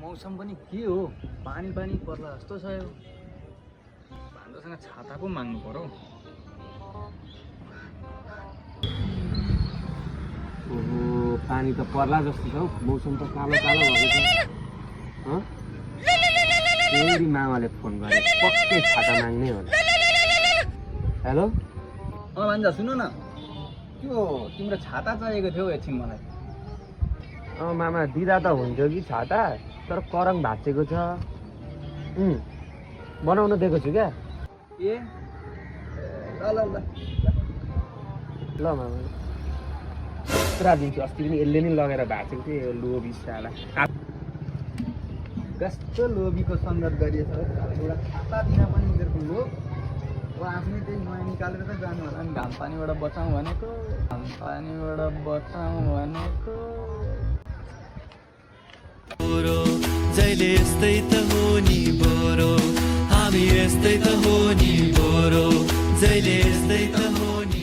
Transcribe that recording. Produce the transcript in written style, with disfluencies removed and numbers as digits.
मौसम पनि के हो, पानी पानी पर्ला जस्तो छ यो। भान्जासँग छाता पो माग्नु पर्यो। ओहो, पानी त पर्ला जस्तो छ हौ। मौसम त कालो कालो भएको छ। फेरि मामाले फोन गरे, पक्कै छाता माग्ने होला। हेलो भान्जा सुन न, त्यो तिम्रो छाता चाहिएको थियो एकछिन मलाई। मामा दिँदा त हुन्थ्यो कि छाता, तर करङ भाँचेको छ। बनाउन दिएको छु क्या। ए ल ल ल ल मामा पुरा दिन्छु। अस्ति पनि यसले नै लगेर भाँचेको थियो लोभी साला। कस्तो लोभीको सङ्गत गरिएछ एउटा छाता दिन पनि उनीहरूको लोभ। आफ्नै त्यही नयाँ निकालेर त जानु होला नि। घाम पानीबाट बचाउँ भनेको, घाम पानीबाट बचाउँ भनेको। जहिले यस्तै त हो नि बोरो, हामी यस्तै त हो नि बोरो, जहिले यस्तै त हो नि।